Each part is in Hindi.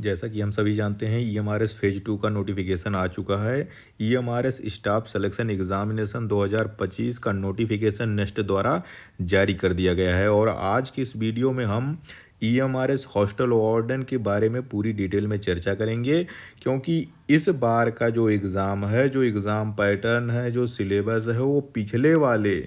जैसा कि हम सभी जानते हैं ईएमआरएस फेज 2 का नोटिफिकेशन आ चुका है। ईएमआरएस स्टाफ सिलेक्शन एग्जामिनेशन 2025 का नोटिफिकेशन नेक्स्ट द्वारा जारी कर दिया गया है और आज की इस वीडियो में हम ईएमआरएस हॉस्टल वार्डन के बारे में पूरी डिटेल में चर्चा करेंगे, क्योंकि इस बार का जो एग्ज़ाम है, जो एग्ज़ाम पैटर्न है, जो सिलेबस है, वो पिछले वाले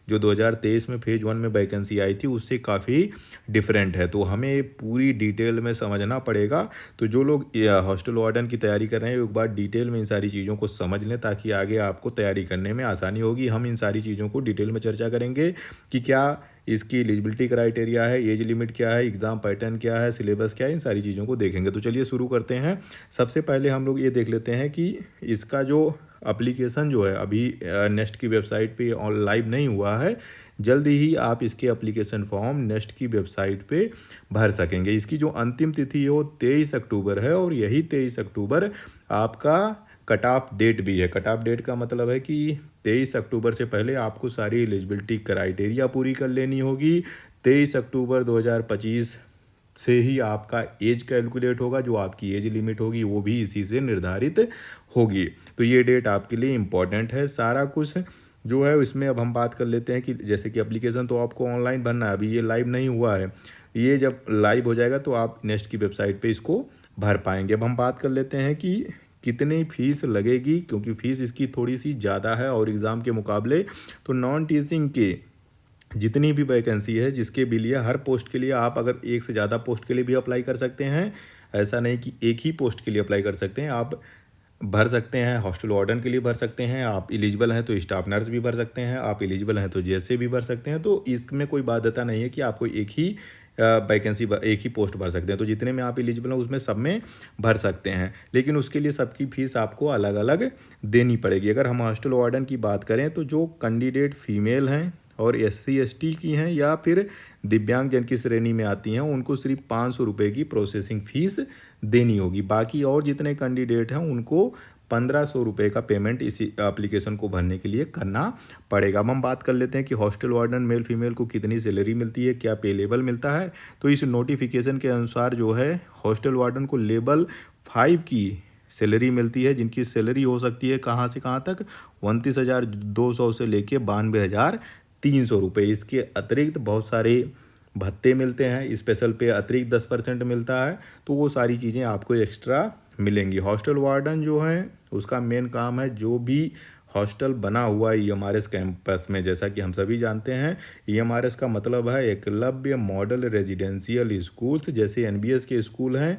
जो 2023 में फेज 1 में वैकेंसी आई थी उससे काफ़ी डिफरेंट है। तो हमें पूरी डिटेल में समझना पड़ेगा। तो जो लोग हॉस्टल वार्डन की तैयारी कर रहे हैं एक बार डिटेल में इन सारी चीज़ों को समझ लें, ताकि आगे आपको तैयारी करने में आसानी होगी। हम इन सारी चीज़ों को डिटेल में चर्चा करेंगे कि क्या इसकी एलिजिबिलिटी क्राइटेरिया है, एज लिमिट क्या है, एग्ज़ाम पैटर्न क्या है, सिलेबस क्या है, इन सारी चीज़ों को देखेंगे। तो चलिए शुरू करते हैं। सबसे पहले हम लोग ये देख लेते हैं कि इसका जो एप्लीकेशन जो है अभी नेस्ट की वेबसाइट पे ऑन लाइव नहीं हुआ है। जल्दी ही आप इसके एप्लीकेशन फॉर्म नेस्ट की वेबसाइट पे भर सकेंगे। इसकी जो अंतिम तिथि है वो 23 अक्टूबर है और यही 23 अक्टूबर आपका कट ऑफ डेट भी है। कट ऑफ डेट का मतलब है कि 23 अक्टूबर से पहले आपको सारी एलिजिबिलिटी क्राइटेरिया पूरी कर लेनी होगी। 23 अक्टूबर 2025 से ही आपका एज कैलकुलेट होगा, जो आपकी एज लिमिट होगी वो भी इसी से निर्धारित होगी। तो ये डेट आपके लिए इम्पॉर्टेंट है। सारा कुछ जो है इसमें अब हम बात कर लेते हैं कि जैसे कि एप्लीकेशन तो आपको ऑनलाइन भरना है, अभी ये लाइव नहीं हुआ है। ये जब लाइव हो जाएगा तो आप नेक्स्ट की वेबसाइट पे इसको भर पाएंगे। अब हम बात कर लेते हैं कि कितनी फ़ीस लगेगी, क्योंकि फ़ीस इसकी थोड़ी सी ज़्यादा है और एग्ज़ाम के मुकाबले। तो नॉन टीचिंग के जितनी भी वैकेंसी है जिसके भी लिए हर पोस्ट के लिए आप अगर एक से ज़्यादा पोस्ट के लिए भी अप्लाई कर सकते हैं। ऐसा नहीं कि एक ही पोस्ट के लिए अप्लाई कर सकते हैं, आप भर सकते हैं। हॉस्टल वार्डन के लिए भर सकते हैं, आप एलिजिबल हैं तो स्टाफ नर्स भी भर सकते हैं, आप एलिजिबल हैं तो जेएसए भी भर सकते हैं। तो इसमें कोई बाध्यता नहीं है कि आपको एक ही वैकेंसी एक ही पोस्ट भर सकते हैं। तो जितने में आप एलिजिबल हैं उसमें सब में भर सकते हैं, लेकिन उसके लिए सबकी फ़ीस आपको अलग अलग देनी पड़ेगी। अगर हम हॉस्टल वार्डन की बात करें तो जो कैंडिडेट फीमेल हैं और एससी एसटी की हैं या फिर दिव्यांग जन की श्रेणी में आती हैं, उनको सिर्फ 500 रुपये की प्रोसेसिंग फ़ीस देनी होगी। बाकी और जितने कैंडिडेट हैं उनको 1500 रुपये का पेमेंट इसी एप्लीकेशन को भरने के लिए करना पड़ेगा। अब हम बात कर लेते हैं कि हॉस्टल वार्डन मेल फीमेल को कितनी सैलरी मिलती है, क्या पे लेवल मिलता है। तो इस नोटिफिकेशन के अनुसार जो है हॉस्टल वार्डन को लेवल 5 की सैलरी मिलती है, जिनकी सैलरी हो सकती है कहाँ से कहाँ तक, 29,200 से लेके 92,300 रुपये। इसके अतिरिक्त बहुत सारे भत्ते मिलते हैं, स्पेशल पे अतिरिक्त 10% मिलता है। तो वो सारी चीज़ें आपको एक्स्ट्रा मिलेंगी। हॉस्टल वार्डन जो है उसका मेन काम है जो भी हॉस्टल बना हुआ है ईएमआरएस कैंपस में। जैसा कि हम सभी जानते हैं ईएमआरएस का मतलब है एकलव्य मॉडल रेजिडेंशियल स्कूल्स। जैसे एनबीएस के स्कूल हैं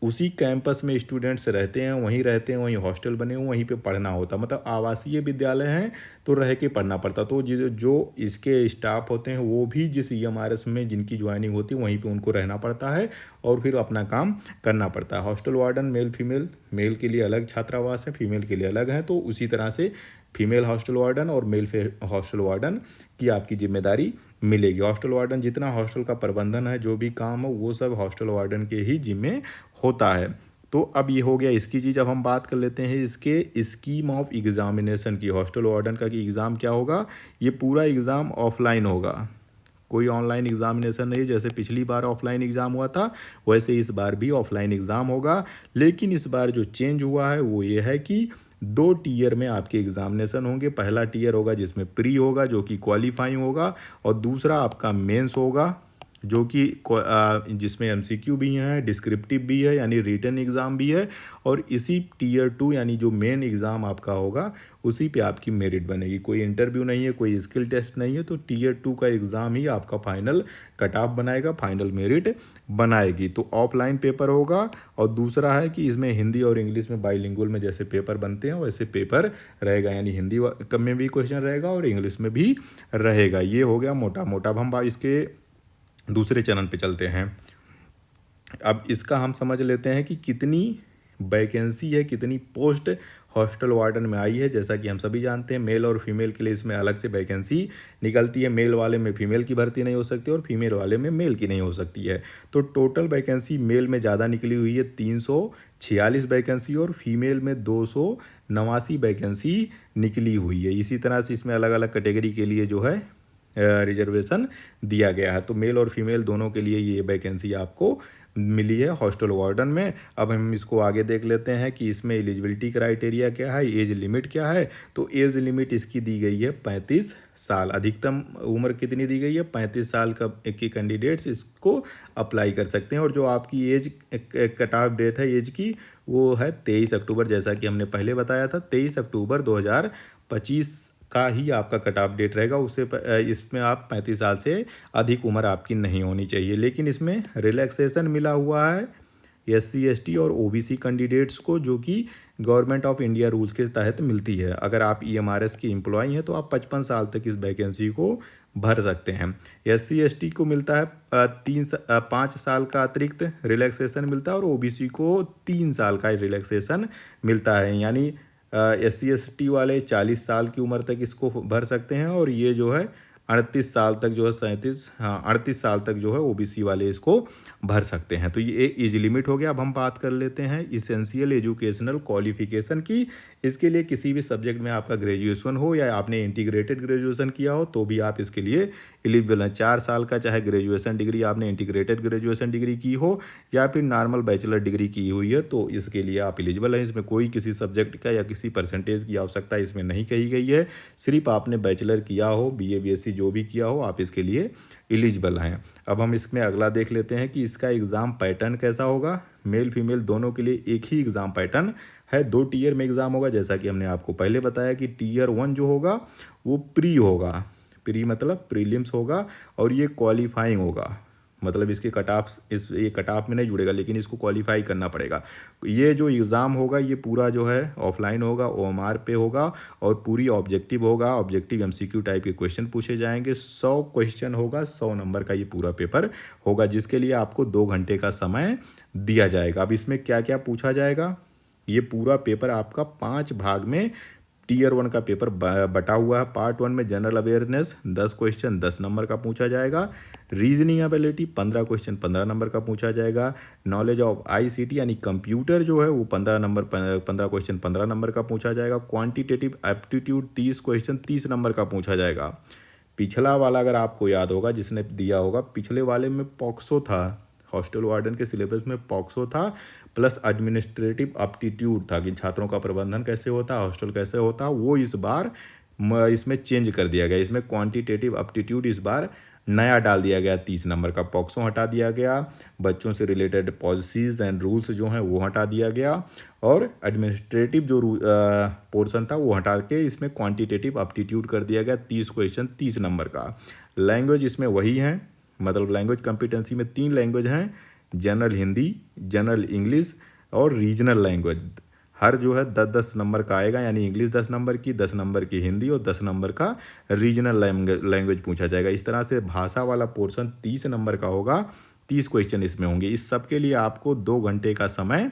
उसी कैंपस में स्टूडेंट्स रहते हैं, वहीं हॉस्टल बने हुए वहीं पे पढ़ना होता, मतलब आवासीय विद्यालय हैं तो रह के पढ़ना पड़ता। तो जो इसके स्टाफ होते हैं वो भी जिस ईएमआरएस में जिनकी ज्वाइनिंग होती है वहीं पे उनको रहना पड़ता है और फिर अपना काम करना पड़ता है। Hostel warden male female, male के लिए अलग छात्रावास है, फीमेल के लिए अलग है। तो उसी तरह से फीमेल हॉस्टल वार्डन और मेल हॉस्टल वार्डन की आपकी जिम्मेदारी मिलेगी। हॉस्टल वार्डन जितना हॉस्टल का प्रबंधन है, जो भी काम हो वो सब हॉस्टल वार्डन के ही जिम्मे होता है। तो अब ये हो गया इसकी चीज़। अब हम बात कर लेते हैं इसके स्कीम ऑफ एग्जामिनेशन की। हॉस्टल वार्डन का कि एग्ज़ाम क्या होगा, ये पूरा एग्ज़ाम ऑफलाइन होगा, कोई ऑनलाइन एग्जामिनेशन नहीं। जैसे पिछली बार ऑफलाइन एग्ज़ाम हुआ था वैसे इस बार भी ऑफलाइन एग्ज़ाम होगा। लेकिन इस बार जो चेंज हुआ है वो ये है कि 2 टीयर में आपके एग्जामिनेशन होंगे। पहला टीयर होगा जिसमें प्री होगा जो कि क्वालिफाइंग होगा, और दूसरा आपका मेंस होगा जो कि जिसमें एमसीक्यू भी है, डिस्क्रिप्टिव भी है यानी रिटन एग्ज़ाम भी है, और इसी टीयर 2 यानी जो मेन एग्ज़ाम आपका होगा उसी पे आपकी मेरिट बनेगी। कोई इंटरव्यू नहीं है, कोई स्किल टेस्ट नहीं है। तो टीयर 2 का एग्ज़ाम ही आपका फाइनल कट ऑफ बनाएगा, फाइनल मेरिट बनाएगी। तो ऑफलाइन पेपर होगा, और दूसरा है कि इसमें हिंदी और इंग्लिश में बाइलिंगुअल में जैसे पेपर बनते हैं वैसे पेपर रहेगा, यानी हिंदी में भी क्वेश्चन रहेगा और इंग्लिश में भी रहेगा। ये हो गया मोटा मोटा। अब हम इसके दूसरे चरण पे चलते हैं। अब इसका हम समझ लेते हैं कि कितनी वैकेंसी है, कितनी पोस्ट हॉस्टल वार्डन में आई है। जैसा कि हम सभी जानते हैं मेल और फीमेल के लिए इसमें अलग से वैकेंसी निकलती है। मेल वाले में फीमेल की भर्ती नहीं हो सकती और फीमेल वाले में मेल की नहीं हो सकती है। तो टोटल वैकेंसी मेल में ज़्यादा निकली हुई है 346 वैकेंसी, और फीमेल में 289 वैकेंसी निकली हुई है। इसी तरह से इसमें अलग अलग कैटेगरी के लिए जो है रिजर्वेशन दिया गया है। तो मेल और फीमेल दोनों के लिए ये वैकेंसी आपको मिली है हॉस्टल वार्डन में। अब हम इसको आगे देख लेते हैं कि इसमें एलिजिबिलिटी क्राइटेरिया क्या है, एज लिमिट क्या है। तो एज लिमिट इसकी दी गई है 35 साल। अधिकतम उम्र कितनी दी गई है, 35 साल का के कैंडिडेट्स इसको अप्लाई कर सकते हैं। और जो आपकी एज कट ऑफ डेट है एज की, वो है 23 अक्टूबर, जैसा कि हमने पहले बताया था 23 अक्टूबर 2025 का ही आपका कट ऑफ डेट रहेगा। उससे इसमें आप 35 साल से अधिक उम्र आपकी नहीं होनी चाहिए। लेकिन इसमें रिलैक्सेशन मिला हुआ है SC ST और OBC कैंडिडेट्स को, जो कि गवर्नमेंट ऑफ इंडिया रूल्स के तहत मिलती है। अगर आप EMRS के एम्प्लॉय हैं तो आप 55 साल तक इस वैकेंसी को भर सकते हैं। SC ST को मिलता है 5 साल का अतिरिक्त रिलैक्सेशन मिलता है, और OBC को 3 साल का रिलैक्सेशन मिलता है। यानी SC ST वाले 40 साल की उम्र तक इसको भर सकते हैं, और ये जो है 38 साल तक जो है 38 साल तक जो है OBC वाले इसको भर सकते हैं। तो ये एज लिमिट हो गया। अब हम बात कर लेते हैं इसेंशियल एजुकेशनल क्वालिफिकेशन की। इसके लिए किसी भी सब्जेक्ट में आपका ग्रेजुएशन हो या आपने इंटीग्रेटेड ग्रेजुएशन किया हो तो भी आप इसके लिए एलिजिबल हैं। 4 साल का चाहे ग्रेजुएशन डिग्री आपने इंटीग्रेटेड ग्रेजुएशन डिग्री की हो या फिर नॉर्मल बैचलर डिग्री की हुई है तो इसके लिए आप एलिजिबल हैं। इसमें कोई किसी सब्जेक्ट का या किसी परसेंटेज की आवश्यकता इसमें नहीं कही गई है। सिर्फ आपने बैचलर किया हो, BA BSc जो भी किया हो, आप इसके लिए एलिजिबल हैं। अब हम इसमें अगला देख लेते हैं कि इसका एग्ज़ाम पैटर्न कैसा होगा। मेल फीमेल दोनों के लिए एक ही एग्ज़ाम पैटर्न है। 2 टीयर में एग्ज़ाम होगा, जैसा कि हमने आपको पहले बताया कि टीयर 1 जो होगा वो प्री होगा। प्री मतलब प्रीलिम्स होगा, और ये क्वालिफाइंग होगा। मतलब इसके कट ऑफ ये कट ऑफ में नहीं जुड़ेगा, लेकिन इसको क्वालिफाई करना पड़ेगा। ये जो एग्ज़ाम होगा ये पूरा जो है ऑफलाइन होगा, OMR पे होगा, और पूरी ऑब्जेक्टिव होगा। ऑब्जेक्टिव MCQ टाइप के क्वेश्चन पूछे जाएंगे। 100 क्वेश्चन होगा, 100 नंबर का ये पूरा पेपर होगा, जिसके लिए आपको 2 घंटे का समय दिया जाएगा। अब इसमें क्या क्या पूछा जाएगा, ये पूरा पेपर आपका 5 भाग में टीयर 1 का पेपर बटा हुआ है। पार्ट 1 में जनरल अवेयरनेस 10 क्वेश्चन 10 नंबर का पूछा जाएगा। रीजनिंग एबिलिटी 15 क्वेश्चन 15 नंबर का पूछा जाएगा। नॉलेज ऑफ ICT यानी कंप्यूटर जो है वो 15 क्वेश्चन 15 नंबर का पूछा जाएगा। क्वांटिटेटिव एप्टीट्यूड 30 क्वेश्चन 30 नंबर का पूछा जाएगा। पिछला वाला अगर आपको याद होगा, जिसने दिया होगा, पिछले वाले में पॉक्सो था, हॉस्टल वार्डन के सिलेबस में पॉक्सो था, प्लस एडमिनिस्ट्रेटिव एप्टीट्यूड था कि छात्रों का प्रबंधन कैसे होता है, हॉस्टल कैसे होता है। वो इस बार इसमें चेंज कर दिया गया। इसमें क्वांटिटेटिव एप्टीट्यूड इस बार नया डाल दिया गया, 30 नंबर का। पॉक्सो हटा दिया गया, बच्चों से रिलेटेड पॉलिसीज़ एंड रूल्स जो हैं वो हटा दिया गया, और एडमिनिस्ट्रेटिव जो पोर्शन था वो हटा के इसमें क्वांटिटेटिव एप्टीट्यूड कर दिया गया। 30 क्वेश्चन 30 नंबर का। लैंग्वेज इसमें वही है, मतलब लैंग्वेज कॉम्पिटेंसी में 3 लैंग्वेज हैं, जनरल हिंदी, जनरल इंग्लिश और रीजनल लैंग्वेज। हर जो है 10-10 नंबर का आएगा, यानी इंग्लिश 10 नंबर की, 10 नंबर की हिंदी और 10 नंबर का रीजनल लैंग्वेज पूछा जाएगा। इस तरह से भाषा वाला पोर्शन 30 नंबर का होगा। 30 क्वेश्चन इसमें होंगे। इस सब के लिए आपको 2 घंटे का समय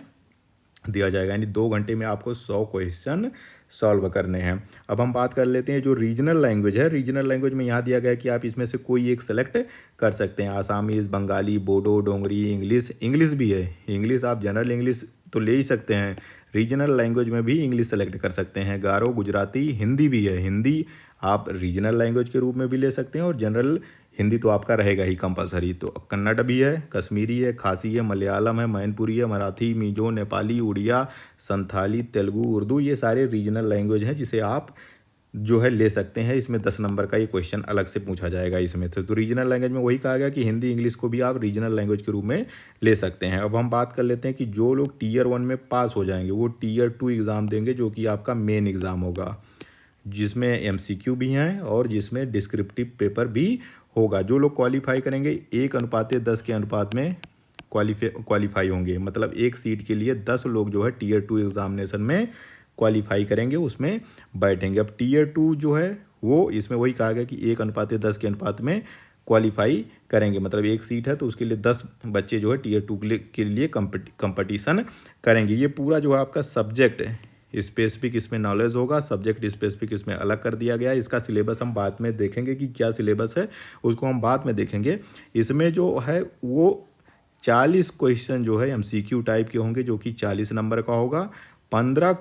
दिया जाएगा, यानी 2 घंटे में आपको 100 क्वेश्चन सॉल्व करने हैं। अब हम बात कर लेते हैं जो रीजनल लैंग्वेज है। रीजनल लैंग्वेज में यहाँ दिया गया है कि आप इसमें से कोई एक सेलेक्ट कर सकते हैं। आसामीज़, बंगाली, बोडो, डोंगरी, इंग्लिश भी है। इंग्लिश आप जनरल इंग्लिश तो ले ही सकते हैं, रीजनल लैंग्वेज में भी इंग्लिश सेलेक्ट कर सकते हैं। गारो, गुजराती, हिंदी भी है। हिंदी आप रीजनल लैंग्वेज के रूप में भी ले सकते हैं, और जनरल हिंदी तो आपका रहेगा ही कंपलसरी। तो कन्नड़ भी है, कश्मीरी है, खासी है, मलयालम है, मैनपुरी है, मराठी, मिजो, नेपाली, उड़िया, संथाली, तेलुगु, उर्दू, ये सारे रीजनल लैंग्वेज हैं जिसे आप जो है ले सकते हैं। इसमें 10 नंबर का ये क्वेश्चन अलग से पूछा जाएगा इसमें। तो रीजनल लैंग्वेज में वही कहा गया कि हिंदी इंग्लिश को भी आप रीजनल लैंग्वेज के रूप में ले सकते हैं। अब हम बात कर लेते हैं कि जो लोग टीयर 1 में पास हो जाएंगे वो टीयर 2 एग्ज़ाम देंगे, जो कि आपका मेन एग्ज़ाम होगा, जिसमें MCQ भी हैं और जिसमें डिस्क्रिप्टिव पेपर भी होगा। जो लोग क्वालिफाई करेंगे 1:10 के अनुपात में क्वालिफाई होंगे, मतलब एक सीट के लिए 10 लोग जो है टीयर 2 एग्जामिनेशन में क्वालिफाई करेंगे, उसमें बैठेंगे। अब टीयर 2 जो है वो इसमें वही कहा गया कि 1:10 के अनुपात में क्वालिफाई करेंगे, मतलब एक सीट है तो उसके लिए 10 बच्चे जो है टीयर 2 के लिए कंपटीशन करेंगे। ये पूरा जो है आपका सब्जेक्ट स्पेसिफिक इसमें नॉलेज होगा, सब्जेक्ट स्पेसिफिक इसमें अलग कर दिया गया है। इसका सिलेबस हम बाद में देखेंगे कि क्या सिलेबस है, उसको हम बाद में देखेंगे। इसमें जो है वो 40 क्वेश्चन जो है MCQ टाइप के होंगे, जो कि 40 नंबर का होगा। 15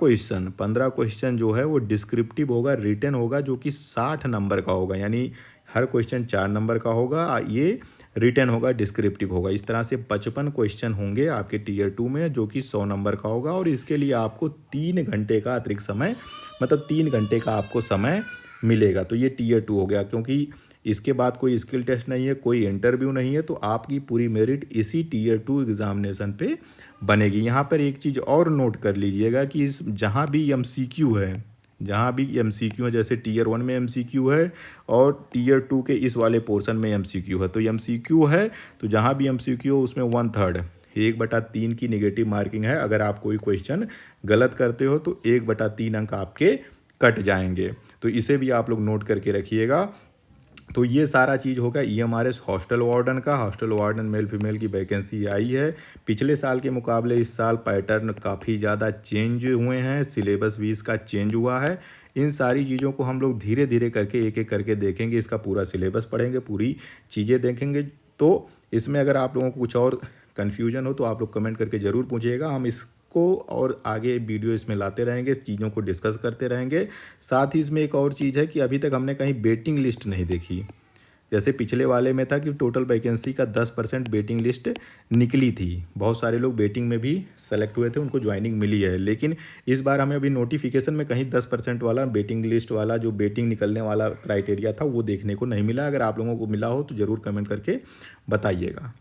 क्वेश्चन जो है वो डिस्क्रिप्टिव होगा, रिटन होगा, जो कि 60 नंबर का होगा, यानी हर क्वेश्चन 4 नंबर का होगा। ये रिटन होगा, डिस्क्रिप्टिव होगा। इस तरह से 55 क्वेश्चन होंगे आपके टीयर 2 में, जो कि 100 नंबर का होगा। और इसके लिए आपको 3 घंटे का अतिरिक्त समय, मतलब 3 घंटे का आपको समय मिलेगा। तो ये टीयर 2 हो गया। क्योंकि इसके बाद कोई स्किल टेस्ट नहीं है, कोई इंटरव्यू नहीं है, तो आपकी पूरी मेरिट इसी टीयर 2 एग्जामिनेशन पे बनेगी। यहाँ पर एक चीज़ और नोट कर लीजिएगा कि इस जहाँ भी एमसीक्यू है, जहाँ भी एमसीक्यू है, जैसे टीयर 1 में एमसीक्यू है और टीयर 2 के इस वाले पोर्शन में एमसीक्यू है, तो एमसीक्यू है तो जहाँ भी एमसीक्यू हो उसमें 1/3 1/3 की नेगेटिव मार्किंग है। अगर आप कोई क्वेश्चन गलत करते हो तो 1/3 अंक आपके कट जाएंगे। तो इसे भी आप लोग नोट करके रखिएगा। तो ये सारा चीज़ होगा ईएमआरएस हॉस्टल वार्डन का। हॉस्टल वार्डन मेल फीमेल की वैकेंसी आई है। पिछले साल के मुकाबले इस साल पैटर्न काफ़ी ज़्यादा चेंज हुए हैं, सिलेबस भी इसका चेंज हुआ है। इन सारी चीज़ों को हम लोग धीरे धीरे करके एक एक करके देखेंगे, इसका पूरा सिलेबस पढ़ेंगे, पूरी चीज़ें देखेंगे। तो इसमें अगर आप लोगों को कुछ और कन्फ्यूजन हो तो आप लोग कमेंट करके ज़रूर पूछिएगा। हम इसको और आगे वीडियो इसमें लाते रहेंगे, इस चीज़ों को डिस्कस करते रहेंगे। साथ ही इसमें एक और चीज़ है कि अभी तक हमने कहीं वेटिंग लिस्ट नहीं देखी। जैसे पिछले वाले में था कि टोटल वैकेंसी का 10% वेटिंग लिस्ट निकली थी, बहुत सारे लोग वेटिंग में भी सेलेक्ट हुए थे, उनको ज्वाइनिंग मिली है। लेकिन इस बार हमें अभी नोटिफिकेशन में कहीं 10% वाला वेटिंग लिस्ट वाला जो वेटिंग निकलने वाला क्राइटेरिया था वो देखने को नहीं मिला। अगर आप लोगों को मिला हो तो ज़रूर कमेंट करके बताइएगा।